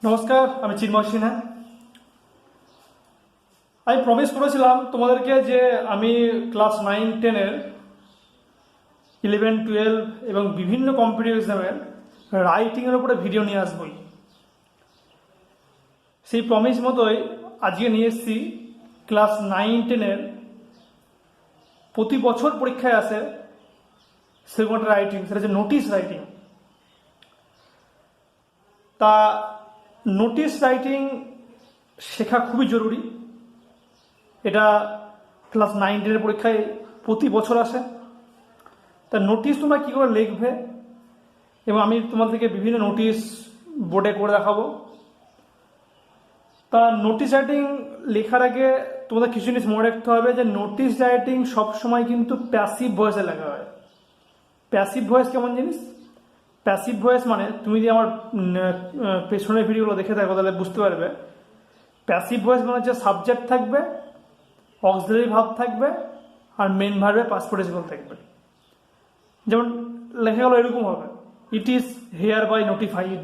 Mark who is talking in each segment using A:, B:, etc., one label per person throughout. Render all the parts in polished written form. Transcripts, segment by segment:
A: নমস্কার, আমি চিন্ময় সিনহা। আমি প্রমিস করেছিলাম তোমাদেরকে যে আমি ক্লাস 9-10-এর 11-12 এবং বিভিন্ন কম্পিটিটিভ এক্সামের রাইটিংয়ের উপরে ভিডিও নিয়ে আসবই। সেই প্রমিস মতোই আজকে নিয়ে এসেছি ক্লাস 9-10-এর প্রতি বছর পরীক্ষায় আসে সেরকম একটা রাইটিং, সেটা হচ্ছে নোটিশ রাইটিং। তা নোটিশ রাইটিং শেখা খুবই জরুরি। এটা ক্লাস 9-10-এর পরীক্ষায় প্রতি বছর আসে। তা নোটিশ তোমরা কী করে লিখবে, এবং আমি তোমাদেরকে বিভিন্ন নোটিশ বোর্ডে করে দেখাবো। তা নোটিশ রাইটিং লেখার আগে তোমাদের কিছু জিনিস মনে রাখতে হবে যে নোটিশ রাইটিং সবসময় কিন্তু প্যাসিভ ভয়েসে লেখা হয়। প্যাসিভ ভয়েস কেমন জিনিস? প্যাসিভ ভয়েস মানে তুমি যদি আমার পেছনের ভিডিওগুলো দেখে থাকো তাহলে বুঝতে পারবে। প্যাসিভ ভয়েস মানে হচ্ছে সাবজেক্ট থাকবে, অক্সিলারি ভার্ব থাকবে, আর মেন ভার্বে পাস্ট পার্টিসিপল থাকবে। যেমন লেখা গেল এরকম হবে, it is hereby notified,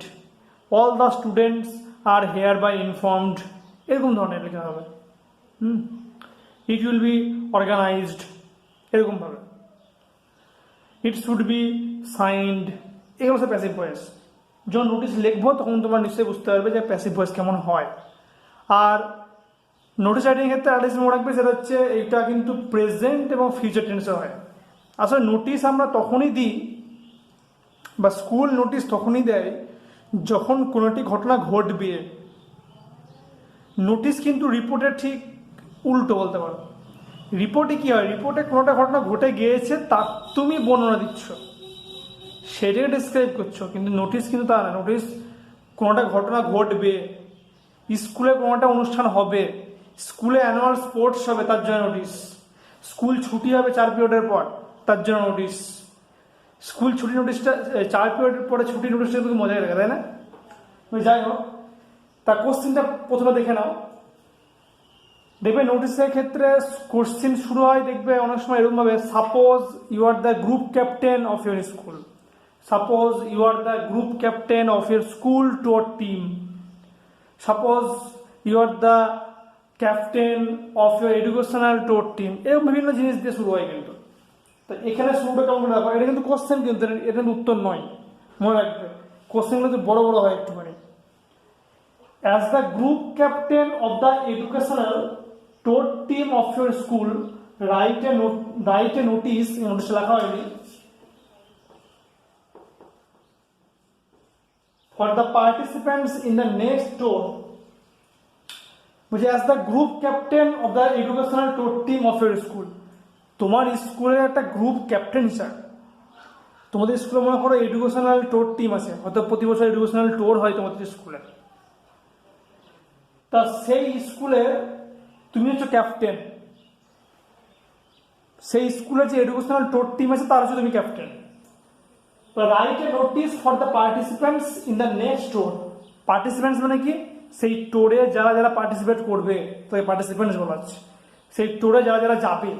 A: all the students are hereby informed, এরকম ধরনের লেখা হবে। ইট উইল বি অর্গানাইজড, এরকমভাবে। ইট শুড বি সাইন্ড, এগুলো হচ্ছে প্যাসিভ ভয়েস। যখন নোটিশ লিখবো তখন তোমরা নিশ্চয়ই বুঝতে পারবে যে প্যাসিভ ভয়েস কেমন হয়। আর নোটিশ রাইটিং ক্ষেত্রে আরেকটা জিনিস মনে রাখবে, সেটা হচ্ছে এইটা কিন্তু প্রেজেন্ট এবং ফিউচার টেন্সে হয়। আসলে নোটিশ আমরা তখনই দিই, বা স্কুল নোটিশ তখনই দেয় যখন কোনো একটি ঘটনা ঘটবে। নোটিশ কিন্তু রিপোর্টের ঠিক উল্টো বলতে পারো। রিপোর্টে কী হয়, রিপোর্টে কোনোটা ঘটনা ঘটে গিয়েছে তার তুমি বর্ণনা দিচ্ছ, সেটাকে ডিসক্রাইব করছো। কিন্তু নোটিশ কিন্তু তা না। নোটিশ কোনোটা ঘটনা ঘটবে, স্কুলে কোনোটা অনুষ্ঠান হবে, স্কুলে অ্যানুয়াল স্পোর্টস হবে, তার জন্য নোটিশ। স্কুল ছুটি হবে 4 পিরিয়ডের পর, তার জন্য নোটিশ। স্কুল ছুটি নোটিশটা 4 পিরিয়ডের পরে ছুটি নোটিশটা তুমি মজাই লাগে, তাই না? যাই হোক, তা কোশ্চিনটা প্রথমে দেখে নাও। দেখবে নোটিশের ক্ষেত্রে কোশ্চিন শুরু হয়, দেখবে অনেক সময় এরকমভাবে, suppose you are the group captain of your school, suppose you are the group captain of your school tour team, suppose you are the captain of your educational tour team, এরকম বিভিন্ন জিনিস দিয়ে শুরু হয়। কিন্তু তো এখানে শুরুটা কেমন করে রাখো, এটা কিন্তু কোশ্চেন, কিন্তু এটা কিন্তু উত্তর নয়, মনে রাখবে। কোশ্চেনগুলো কিন্তু বড় বড় হয় একটুখানি। As the group captain of the educational tour team of your school, write a notice, notice লেখা হয়নি, for the participants in the next tour, which as the group captain of the educational tour team of your school. তোমার স্কুলের একটা group captain হিসাবে, তোমাদের স্কুলে মনে করো এডুকেশনাল টোর টিম আছে, হয়তো প্রতি বছর এডুকেশনাল টোর হয় তোমাদের স্কুলে। তা সেই স্কুলে তুমি হচ্ছে ক্যাপ্টেন, সেই স্কুলে যে এডুকেশনাল টোর টিম আছে তার হচ্ছে তুমি captain. Write a notice for the participants in the next টোর। পার্টিসিপেন্টস মানে কি? সেই টোরে যারা যারা পার্টিসিপেট করবে, তাকে পার্টিসিপেন্টস বলা হচ্ছে। সেই টোরে যারা যারা যাবে,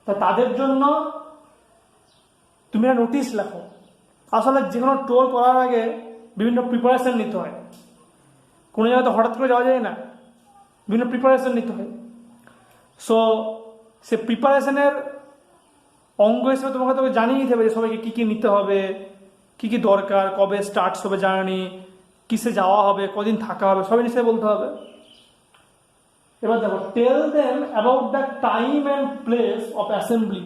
A: তা তাদের জন্য তুমি একটা নোটিশ লেখো। আসলে যে কোনো টোর করার আগে বিভিন্ন প্রিপারেশন নিতে হয়। কোনো জায়গায় তো হঠাৎ করে যাওয়া যায় না, বিভিন্ন প্রিপারেশন নিতে হয়। সো সে প্রিপারেশনের অঙ্গ হিসেবে তোমাকে তোকে জানিয়ে দিতে হবে যে সবাইকে কী কী নিতে হবে, কী কী দরকার, কবে স্টার্টস হবে জার্নি, কিসে যাওয়া হবে, কদিন থাকা হবে, সবই নিশ্চয়ই বলতে হবে। এবার দেখো, tell them about the time and place of assembly.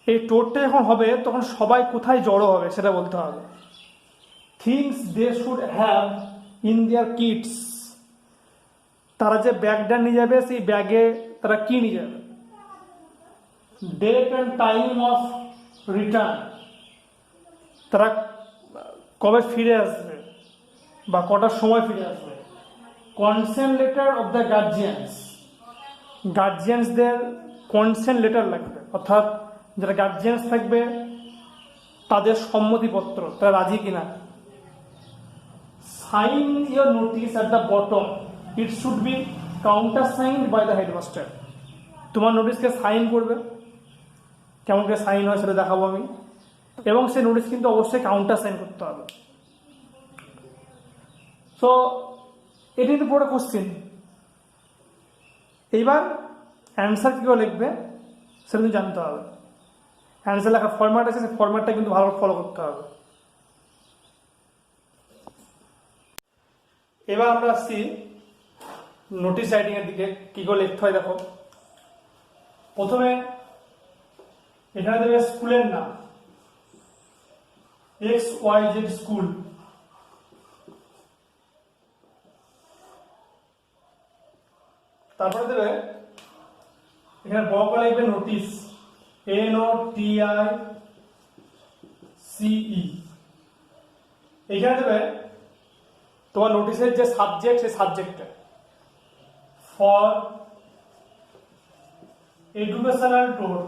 A: এই টোরটা যখন হবে তখন সবাই কোথায় জড়ো হবে সেটা বলতে হবে। Things they should have in their kits, তারা যে ব্যাগটা নিয়ে যাবে সেই ব্যাগে তারা কী নিয়ে যাবে। Date and time of return, তারা কবে ফিরে আসবে বা কটার সময় ফিরে আসবে। Consent letter of the guardians, গার্জিয়ানসদের কনসেন্ট লেটার লাগবে, অর্থাৎ যারা গার্জিয়ানস থাকবে তাদের সম্মতিপত্র, তারা রাজি কিনা। Sign your notice at the bottom, it should be countersigned by the headmaster. তোমার নোটিশকে সাইন করবে, কেমন করে সাইন হয় সেটা দেখাবো আমি। এবং সেই নোটিশ কিন্তু অবশ্যই কাউন্টার সাইন করতে হবে। সো এটি কিন্তু পুরো কোশ্চেন। এইবার অ্যান্সার কী করে লিখবে সেটা কিন্তু জানতে হবে। অ্যান্সার লেখার ফরম্যাট আছে, সেই ফরম্যাটটা কিন্তু ভালোভাবে ফলো করতে হবে। এবার আমরা আসছি নোটিশ রাইটিং এর দিকে, কি করে লিখতে হয়। দেখো, প্রথমে এখানে দেবে স্কুলের নাম, XYZ স্কুল। তারপরে দেবে এখানে বড় করে লিখবে নোটিশ, NOTICE। এখানে দেবে তোমার নোটিশের যে সাবজেক্ট, সেই সাবজেক্টটা ফর এডুকেশনাল ট্যুর।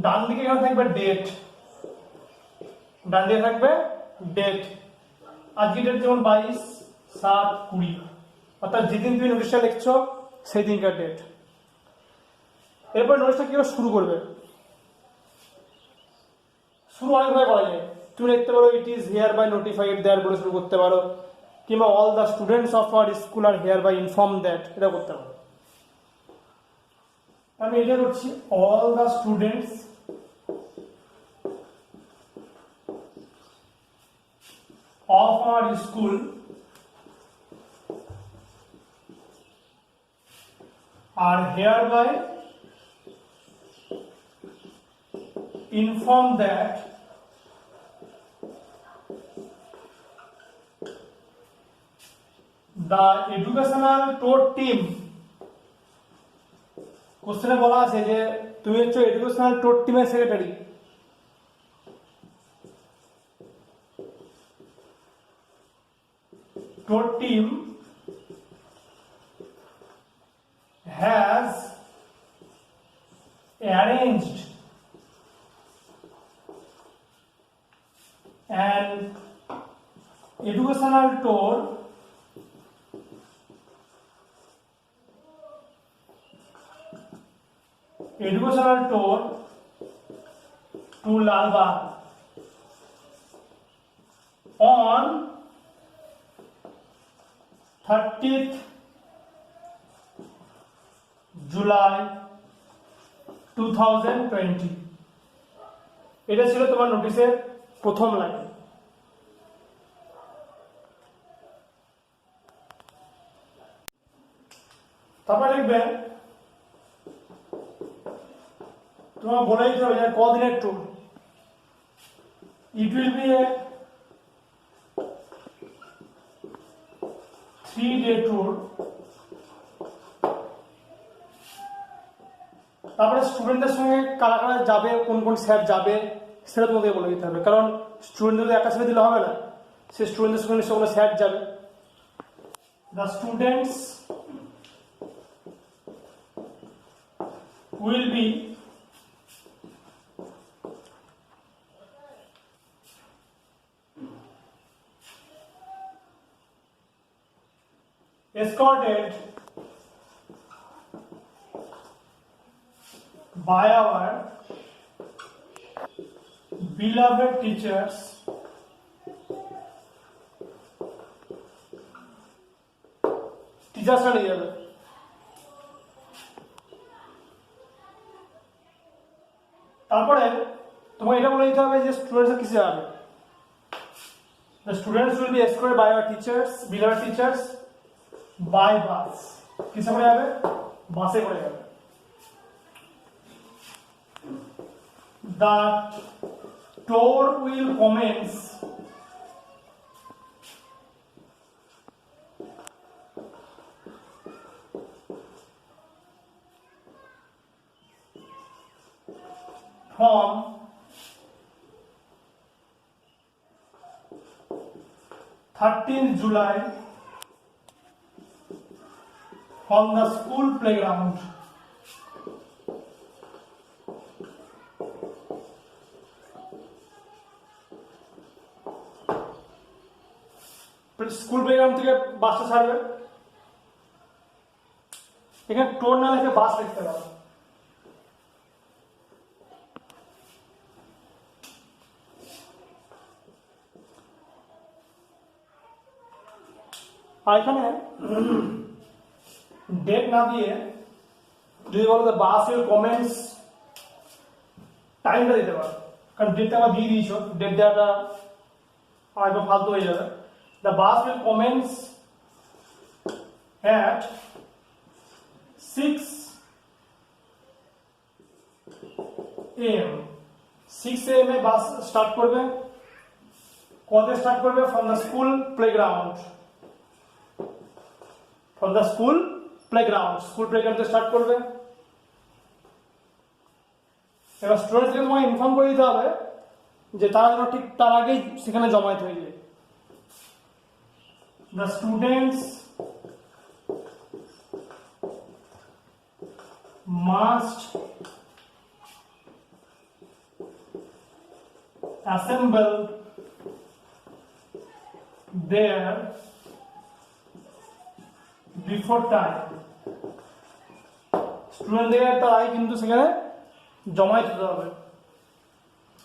A: ডান দিকে এখানে থাকবে ডেট, ডান দিকে থাকবে ডেট। আজকের ডেট যেমন 22/7/20, অর্থাৎ যেদিন তুমি নোটিশটা লিখছো সেই দিনকার ডেট। এরপর নোটিশটা কি করে শুরু করবে, শুরু অনেকভাবে করা যায়। তুমি লিখতে পারো it is hereby notified that বলে শুরু করতে পারো, কিংবা all the students of our school are hereby inform that, এটা করতে পারো। আমি এটা করছি, all the students of our school are hereby informed that the educational tour team, কোশ্চেনে বলা আছে যে তুমি হচ্ছে এডুকেশনাল টোর টিমের secretary. Tour team has arranged an educational tour to Lalbagh on 30th July 2020। এটা ছিল তোমার নোটিশের প্রথম লাইন। তারপর লিখবে, তোমার বলে দিতে হবে যে কদিনের tour. It will B A 3-day tour. তারপরে স্টুডেন্টদের সঙ্গে কারা কারা যাবে, কোন কোন স্যার যাবে সেটা তোমাকে বলে দিতে হবে, কারণ স্টুডেন্টদের একা সাথে দিলে হবে না, সে স্টুডেন্টদের সঙ্গে সেগুলো স্যার যাবে। The students will be escorted by our beloved teachers টিচার্সরা নিয়ে যাবে। তারপরে তোমাকে এটা বলে দিতে হবে যে স্টুডেন্টসরা কিসে যাবে। The students will be escorted by our teachers, beloved teachers, by bus। কিসে করে যাবে? বাসে করে যাবে। The tour will commence from 13th July from the school playground। School playground থেকে বাসটা ছাড়বে। এখানে টোর না লিখে বাস লিখতে পারো। আর এখানে ডেট না দিয়ে যদি বলো তো বাস উইল কমেন্টস, টাইমটা দিতে পারো, কারণ ডেটটা আবার দিয়ে দিয়েছো, ডেট দেওয়াটা আর একটু ফালতু হয়ে যাবে। The bus will commence at 6 AM, 6 AM এ বাস স্টার্ট করবে। কবে স্টার্ট করবে? From the school playground, from the school playground, school প্লেগ্রাউন্ডে স্টার্ট করবে। এবার স্টুডেন্টসকে তোমাকে ইনফর্ম করে দিতে হবে যে তারা যেন ঠিক তার আগেই সেখানে জমায়েত হয়ে যায়। The students must assemble there before time, স্টুডেন্টদের তার আগে কিন্তু সেখানে জমায়েত হতে হবে,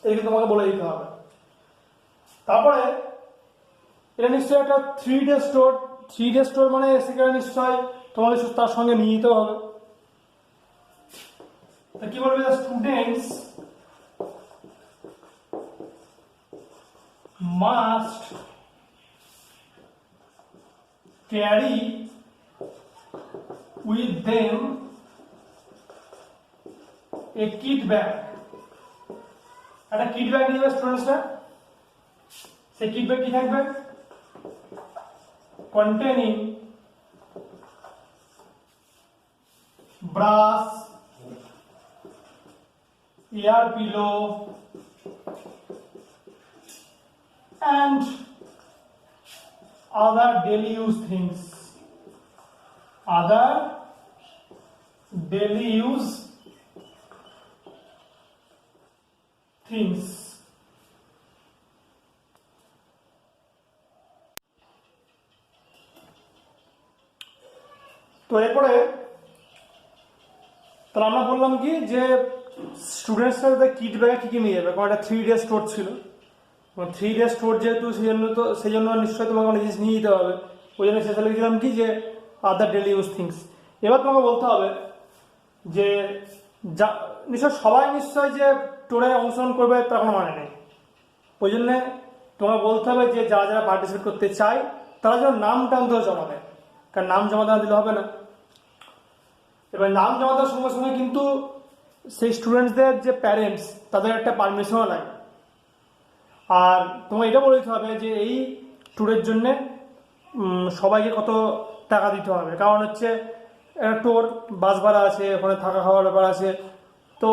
A: এই কিন্তু তোমাকে বলে দিতে হবে। তারপরে এটা নিশ্চয়ই একটা 3 ডে স্টোর, 3 ডে স্টোর মানে সেখানে নিশ্চয় তোমাকে তার সঙ্গে নিয়ে যেতে হবে। তা কি বলবে? Students must carry with them a kit bag, একটা কিট ব্যাগ নিয়ে যাবে স্টুডেন্টসরা। সেই কিট ব্যাগ কি থাকবে? containing brass, ear pillow and other daily use things, other daily use things। তো এরপরে তাহলে আমরা বললাম কি যে স্টুডেন্টসরা কিট ব্যাগে কি কি নিয়ে যাবে, কারণ এটা 3 ডে স্টোর ছিল। 3 ডে স্টোর যেহেতু সেই জন্য নিশ্চয়ই তোমাকে অনেক জিনিস নিয়ে যেতে হবে, ওই জন্য শেষে লিখলাম কি যে আদার ডেলি ইউজ থিংস। এবার তোমাকে বলতে হবে যে যা নিশ্চয় সবাই নিশ্চয় যে টোরে অংশগ্রহণ করবে তার কোনো মানে নেই, ওই জন্যে তোমাকে বলতে হবে যে যারা যারা পার্টিসিপেট করতে চায় তারা যেন নামটা অন্তত জমা দেয়, কারণ নাম জমা দেওয়া দিলে হবে না। এবার নাম জমা দেওয়ার সঙ্গে সঙ্গে কিন্তু সেই স্টুডেন্টসদের যে প্যারেন্টস তাদের একটা পারমিশনও লাগে। আর তোমাকে এটা বলে দিতে হবে যে এই ট্যুরের জন্যে সবাইকে কত টাকা দিতে হবে, কারণ হচ্ছে টোর বাস ভাড়া আছে, ওখানে থাকা খাওয়ার ব্যাপার আছে, তো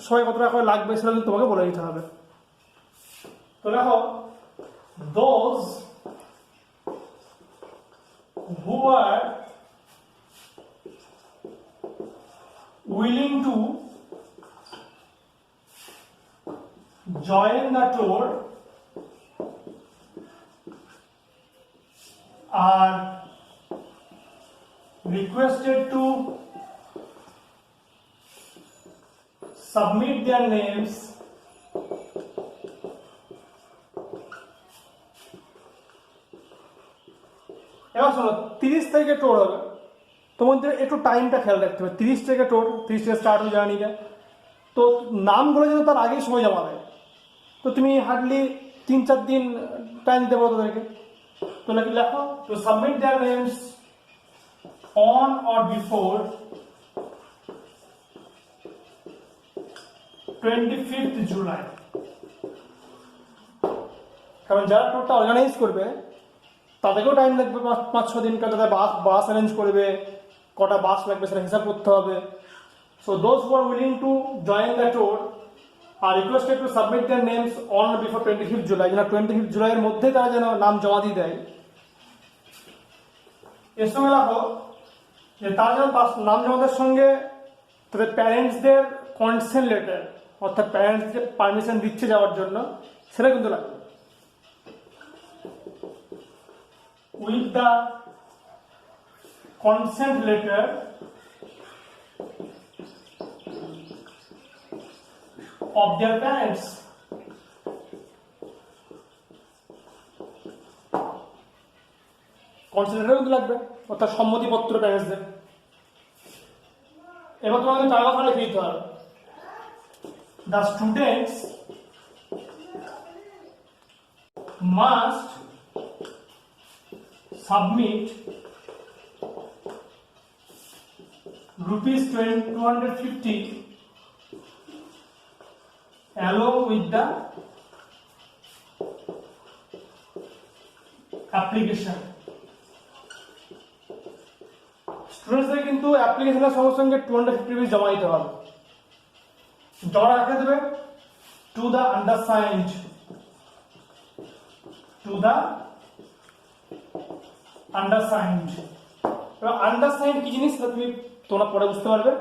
A: সবাই কত টাকা করে লাগবে সেটা কিন্তু তোমাকে বলে দিতে হবে। তো দেখো, those who are willing to join the tour are requested to submit their names এবার শোনো, 30 তারিখে টোর হবে, তোমাদের একটু টাইমটা খেয়াল রাখতে হবে। 30 তারিখে টোর, 30 তারিখে স্টার্ট হয়ে জার্নিটা, তো নামগুলো যেন তার আগেই সময় জমা দেয়। তো তুমি হার্ডলি 3-4 দিন টাইম দিতে পারো তাদেরকে। তো নাকি লেখো two submit their names on or before 25th July, কারণ যারা টোরটা অর্গানাইজ করবে তাদেরকেও টাইম লাগবে 5-6 দিন, কারণ তাদের বাস অ্যারেঞ্জ করবে, কটা বাস লাগবে সেটা হিসাব করতে হবে। So those who are willing to join the tour are requested to submit their names on before 25th July, যেন 25th জুলাইয়ের মধ্যে তারা যেন নাম জমা দিয়ে দেয়। এর সঙ্গে রাখো যে তারা যেন নাম জমা দেওয়ার সঙ্গে তাদের প্যারেন্টসদের কনসেন্ট লেটার, অর্থাৎ প্যারেন্টসকে পারমিশন দিচ্ছে যাওয়ার জন্য, সেটা কিন্তু লাগবে। With the consent letter of their parents। Consent লেটারও কিন্তু লাগবে, অর্থাৎ সম্মতিপত্র প্যারেন্টসদের। এবার তোমাকে চার কথা লিখে দিতে হবে, the students must submit ₹250 along with the application. স্টুডেন্টসদের কিন্তু অ্যাপ্লিকেশনের সঙ্গে সঙ্গে 250 রুপিস জমা দিতে হবে। জমা রাখতে দেবে টু দ্য আন্ডারসাইন্ড, আন্ডারসাইন্ড। এবার আন্ডারসাইন্ড কি জিনিস তুমি তোমরা পরে বুঝতে পারবে।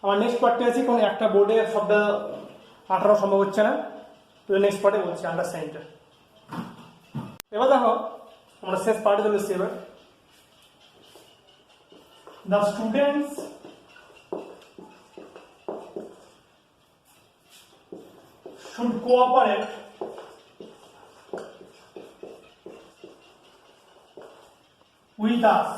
A: আমার নেক্সট পার্টে আছি, কারণ একটা বোর্ডে সবটা 18 সম্ভব হচ্ছে না, তো নেক্সট পার্টে বলছি আন্ডারসাইন্ডটা। এবার দেখো আমরা শেষ পার্টে চলে এসেছি। এবার the students should cooperate with us.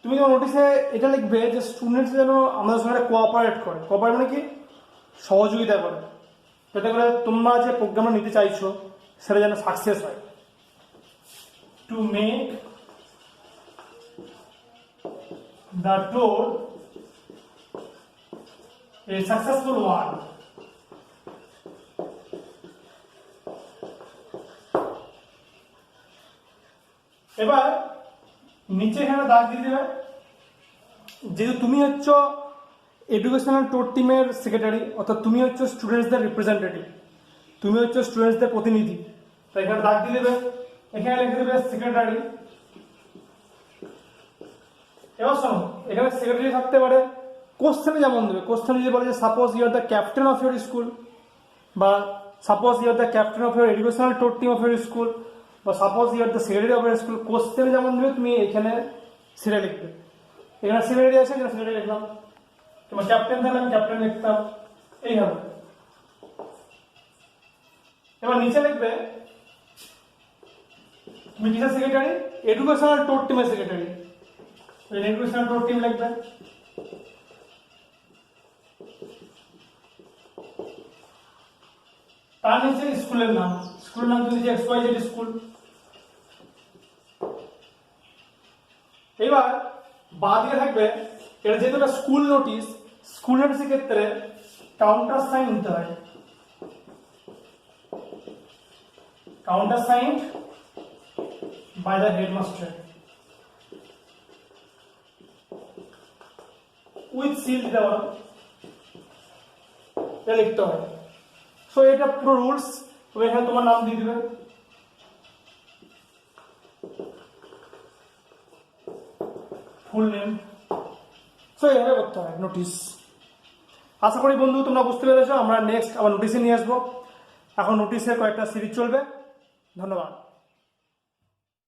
A: তুমি যখন নোটিশে এটা লিখবে যে স্টুডেন্টস যেন আমাদের সঙ্গে কোঅপারেট করে। কোঅপারেট মানে কি? সহযোগিতা করে, যাতে করে তোমরা যে প্রোগ্রামটা নিতে চাইছো সেটা যেন সাকসেস হয়। To make the tour a successful one. এবার নিচে এখানে দাগ দিয়ে দেবে, যেহেতু তুমি হচ্ছ এডুকেশনাল ট্যুর টিমের সেক্রেটারি, অর্থাৎ তুমি হচ্ছ স্টুডেন্টসদের রিপ্রেজেন্টেটিভ, তুমি হচ্ছ স্টুডেন্টসদের প্রতিনিধি, তাই এখানে দাগ দিয়ে দেবে। এখানে লিখে দেবে সেক্রেটারি। এবার শোনো, এখানে সেক্রেটারি থাকতে পারে, কোশ্চেনে যেমন দেবে। কোশ্চেনে যদি বলে যে suppose you are the captain of your school, বা suppose you are the captain of your educational tour team of your school, বা suppose you are the secretary of your school. কোশ্চেনে যেমন দেবে তুমি এখানে সেটা লিখবে। এখানে সেক্রেটারি আছে, এখানে সেক্রেটারি লিখলাম। তোমার ক্যাপ্টেন থাকলে আমি ক্যাপ্টেন লিখতাম, এইভাবে। এবার নিচে লিখবে তুমি কিসের সেক্রেটারি? এডুকেশনাল ট্যুর টিমের সেক্রেটারি। এডুকেশনাল ট্যুর টিম লিখবে। তার নিচে স্কুলের নাম, স্কুলের নাম যদি XYZ স্কুল। এবার বাদিকে থাকবে, এটা যেহেতু একটা স্কুল নোটিশ, স্কুল নোটিশের ক্ষেত্রে কাউন্টার সাইন নিতে হয়। Countersign by the headmaster with seal দিতে পারো, এটা লিখতে হয়। সো এটা পুরো রুলস। তুমি এখানে তোমার নাম দিয়ে দিবে, ফুল নেম। সো এইভাবে করতে হয় নোটিশ। আশা করি বন্ধু তোমরা বুঝতে পেরেছো। আমরা নেক্সট আবার নোটিশে নিয়ে আসবো। এখন নোটিশের কয়েকটা সিরিজ চলবে। ধন্যবাদ।